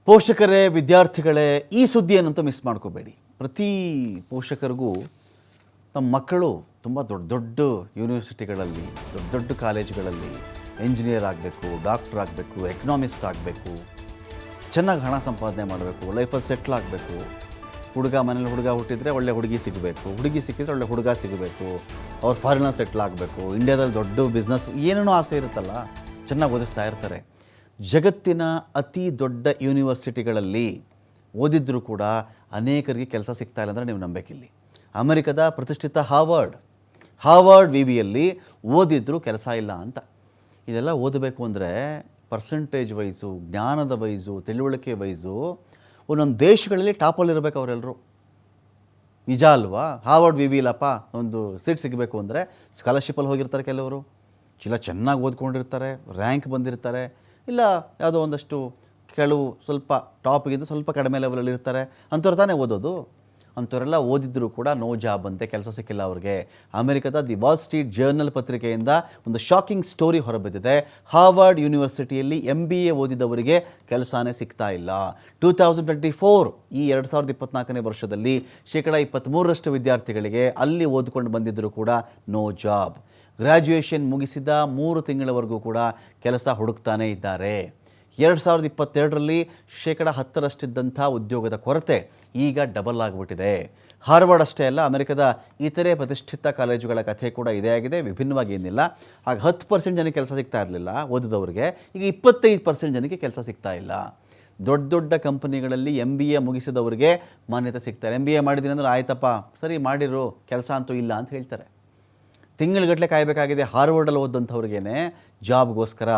ಪೋಷಕರೇ, ವಿದ್ಯಾರ್ಥಿಗಳೇ, ಈ ಸುದ್ದಿಯನ್ನಂತೂ ಮಿಸ್ ಮಾಡ್ಕೋಬೇಡಿ. ಪ್ರತಿ ಪೋಷಕರಿಗೂ ನಮ್ಮ ಮಕ್ಕಳು ತುಂಬ ದೊಡ್ಡ ದೊಡ್ಡ ಯೂನಿವರ್ಸಿಟಿಗಳಲ್ಲಿ, ದೊಡ್ಡ ದೊಡ್ಡ ಕಾಲೇಜುಗಳಲ್ಲಿ ಎಂಜಿನಿಯರ್ ಆಗಬೇಕು, ಡಾಕ್ಟ್ರ್ ಆಗಬೇಕು, ಎಕನಾಮಿಸ್ಟ್ ಆಗಬೇಕು, ಚೆನ್ನಾಗಿ ಹಣ ಸಂಪಾದನೆ ಮಾಡಬೇಕು, ಲೈಫಲ್ಲಿ ಸೆಟ್ಲ್ ಆಗಬೇಕು. ಮನೇಲಿ ಹುಡುಗ ಹುಟ್ಟಿದರೆ ಒಳ್ಳೆ ಹುಡುಗಿ ಸಿಗಬೇಕು, ಹುಡುಗಿ ಸಿಕ್ಕಿದ್ರೆ ಒಳ್ಳೆ ಹುಡುಗ ಸಿಗಬೇಕು, ಅವ್ರು ಫಾರಿನಲ್ಲಿ ಸೆಟ್ಲ್ ಆಗಬೇಕು, ಇಂಡಿಯಾದಲ್ಲಿ ದೊಡ್ಡ ಬಿಸ್ನೆಸ್, ಏನೇನೋ ಆಸೆ ಇರುತ್ತಲ್ಲ, ಚೆನ್ನಾಗಿ ಓದಿಸ್ತಾ ಇರ್ತಾರೆ. ಜಗತ್ತಿನ ಅತಿ ದೊಡ್ಡ ಯೂನಿವರ್ಸಿಟಿಗಳಲ್ಲಿ ಓದಿದ್ರೂ ಕೂಡ ಅನೇಕರಿಗೆ ಕೆಲಸ ಸಿಗ್ತಾ ಇಲ್ಲ ಅಂದರೆ ನೀವು ನಂಬೇಕಿಲ್ಲಿ. ಅಮೆರಿಕದ ಪ್ರತಿಷ್ಠಿತ ಹಾರ್ವರ್ಡ್ ವಿವಿಯಲ್ಲಿ ಓದಿದ್ರೂ ಕೆಲಸ ಇಲ್ಲ ಅಂತ. ಇದೆಲ್ಲ ಓದಬೇಕು ಅಂದರೆ ಪರ್ಸೆಂಟೇಜ್ ವೈಸು, ಜ್ಞಾನದ ವೈಸು, ತಿಳುವಳಿಕೆ ವೈಸು ಒಂದೊಂದು ದೇಶಗಳಲ್ಲಿ ಟಾಪಲ್ಲಿರಬೇಕು ಅವರೆಲ್ಲರೂ. ನಿಜ ಅಲ್ವಾ? ಹಾರ್ವರ್ಡ್ ವಿವಿಲಪ್ಪ ಒಂದು ಸೀಟ್ ಸಿಗಬೇಕು ಅಂದರೆ ಸ್ಕಾಲರ್ಶಿಪ್ಪಲ್ಲಿ ಹೋಗಿರ್ತಾರೆ ಕೆಲವರು, ಇಲ್ಲ ಚೆನ್ನಾಗಿ ಓದ್ಕೊಂಡಿರ್ತಾರೆ, ರ್ಯಾಂಕ್ ಬಂದಿರ್ತಾರೆ, ಇಲ್ಲ ಯಾವುದೋ ಒಂದಷ್ಟು ಕೆಲವು ಸ್ವಲ್ಪ ಟಾಪ್ಗಿಂತ ಸ್ವಲ್ಪ ಕಡಿಮೆ ಲೆವೆಲಲ್ಲಿ ಇರ್ತಾರೆ. ಅಂಥವ್ರು ತಾನೇ ಓದೋದು. ಅಂಥವರೆಲ್ಲ ಓದಿದ್ರೂ ಕೂಡ ನೋ ಜಾಬ್ ಅಂತೆ, ಕೆಲಸ ಸಿಕ್ಕಿಲ್ಲ ಅವ್ರಿಗೆ. ಅಮೆರಿಕದ ದಿ ವಾಲ್ ಸ್ಟ್ರೀಟ್ ಜರ್ನಲ್ ಪತ್ರಿಕೆಯಿಂದ ಒಂದು ಶಾಕಿಂಗ್ ಸ್ಟೋರಿ ಹೊರಬಿದ್ದಿದೆ. ಹಾರ್ವರ್ಡ್ ಯೂನಿವರ್ಸಿಟಿಯಲ್ಲಿ MBA ಓದಿದವರಿಗೆ ಕೆಲಸನೇ ಸಿಗ್ತಾ ಇಲ್ಲ. 2024 ಈ 2024ನೇ ವರ್ಷದಲ್ಲಿ 23% ವಿದ್ಯಾರ್ಥಿಗಳಿಗೆ ಅಲ್ಲಿ ಓದ್ಕೊಂಡು ಬಂದಿದ್ದರೂ ಕೂಡ ನೋ ಜಾಬ್. ಗ್ರ್ಯಾಜುಯೇಷನ್ ಮುಗಿಸಿದ 3 ತಿಂಗಳವರೆಗೂ ಕೂಡ ಕೆಲಸ ಹುಡುಕ್ತಾನೇ ಇದ್ದಾರೆ. 2022ರಲ್ಲಿ 10% ಉದ್ಯೋಗದ ಕೊರತೆ ಈಗ ಡಬಲ್ ಆಗಿಬಿಟ್ಟಿದೆ. ಹಾರ್ವರ್ಡ್ ಅಷ್ಟೇ ಅಲ್ಲ, ಅಮೆರಿಕದ ಇತರೆ ಪ್ರತಿಷ್ಠಿತ ಕಾಲೇಜುಗಳ ಕಥೆ ಕೂಡ ಇದೇ ಆಗಿದೆ, ವಿಭಿನ್ನವಾಗಿ ಏನಿಲ್ಲ. ಆಗ 10% ಜನಕ್ಕೆ ಕೆಲಸ ಸಿಗ್ತಾ ಇರಲಿಲ್ಲ ಓದಿದವ್ರಿಗೆ, ಈಗ 25% ಜನಕ್ಕೆ ಕೆಲಸ ಸಿಗ್ತಾ ಇಲ್ಲ. ದೊಡ್ಡ ದೊಡ್ಡ ಕಂಪನಿಗಳಲ್ಲಿ MBA ಮುಗಿಸಿದವ್ರಿಗೆ ಮಾನ್ಯತೆ ಸಿಗ್ತಾರೆ. MBA ಮಾಡಿದ್ದೀನಿ ಅಂದ್ರೆ ಆಯ್ತಪ್ಪ ಸರಿ ಮಾಡಿರು, ಕೆಲಸ ಅಂತೂ ಇಲ್ಲ ಅಂತ ಹೇಳ್ತಾರೆ. ತಿಂಗಳುಗಟ್ಟಲೆ ಕಾಯಬೇಕಾಗಿದೆ ಹಾರ್ವರ್ಡಲ್ಲಿ ಓದಂಥವ್ರಿಗೇನೆ ಜಾಬ್ಗೋಸ್ಕರ.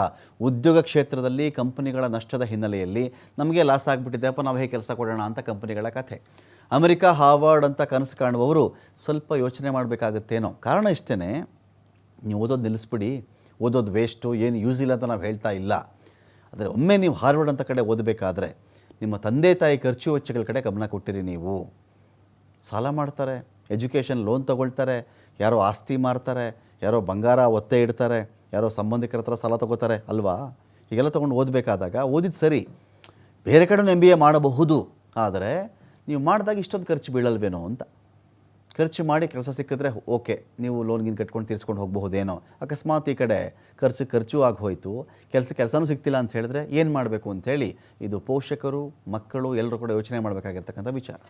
ಉದ್ಯೋಗ ಕ್ಷೇತ್ರದಲ್ಲಿ ಕಂಪನಿಗಳ ನಷ್ಟದ ಹಿನ್ನೆಲೆಯಲ್ಲಿ ನಮಗೆ ಲಾಸ್ ಆಗಿಬಿಟ್ಟಿದೆಪ್ಪ, ನಾವು ಹೇಗೆ ಕೆಲಸ ಕೊಡೋಣ ಅಂತ ಕಂಪನಿಗಳ ಕಥೆ. ಅಮೆರಿಕ ಹಾರ್ವರ್ಡ್ ಅಂತ ಕನಸು ಕಾಣುವವರು ಸ್ವಲ್ಪ ಯೋಚನೆ ಮಾಡಬೇಕಾಗುತ್ತೇನೋ. ಕಾರಣ ಇಷ್ಟೇ, ನೀವು ಓದೋದು ನಿಲ್ಲಿಸ್ಬಿಡಿ, ಓದೋದು ವೇಸ್ಟು, ಏನು ಯೂಸ್ ಇಲ್ಲ ಅಂತ ನಾವು ಹೇಳ್ತಾ ಇಲ್ಲ. ಆದರೆ ಒಮ್ಮೆ ನೀವು ಹಾರ್ವರ್ಡ್ ಅಂತ ಕಡೆ ಓದಬೇಕಾದ್ರೆ ನಿಮ್ಮ ತಂದೆ ತಾಯಿ ಖರ್ಚು ವೆಚ್ಚಗಳ ಕಡೆ ಗಮನ ಕೊಟ್ಟಿರಿ. ನೀವು ಸಾಲ ಮಾಡ್ತಾರೆ, ಎಜುಕೇಷನ್ ಲೋನ್ ತೊಗೊಳ್ತಾರೆ, ಯಾರೋ ಆಸ್ತಿ ಮಾರ್ತಾರೆ, ಯಾರೋ ಬಂಗಾರ ಒತ್ತೆ ಇಡ್ತಾರೆ, ಯಾರೋ ಸಂಬಂಧಿಕರ ಹತ್ರ ಸಾಲ ತೊಗೋತಾರೆ ಅಲ್ವಾ? ಹೀಗೆಲ್ಲ ತೊಗೊಂಡು ಓದಬೇಕಾದಾಗ ಓದಿದ್ದು ಸರಿ, ಬೇರೆ ಕಡೆ MBA ಮಾಡಬಹುದು, ಆದರೆ ನೀವು ಮಾಡಿದಾಗ ಇಷ್ಟೊಂದು ಖರ್ಚು ಬೀಳಲ್ವೇನೋ ಅಂತ. ಖರ್ಚು ಮಾಡಿ ಕೆಲಸ ಸಿಕ್ಕಿದ್ರೆ ಓಕೆ, ನೀವು ಲೋನ್ಗಿನ್ ಕಟ್ಕೊಂಡು ತೀರಿಸ್ಕೊಂಡು ಹೋಗಬಹುದೇನೋ. ಅಕಸ್ಮಾತ್ ಈ ಕಡೆ ಖರ್ಚು ಆಗಿ ಹೋಯಿತು, ಕೆಲಸನೂ ಸಿಗ್ತಿಲ್ಲ ಅಂತ ಹೇಳಿದ್ರೆ ಏನು ಮಾಡಬೇಕು ಅಂಥೇಳಿ ಇದು ಪೋಷಕರು, ಮಕ್ಕಳು ಎಲ್ಲರೂ ಕೂಡ ಯೋಚನೆ ಮಾಡಬೇಕಾಗಿರ್ತಕ್ಕಂಥ ವಿಚಾರ.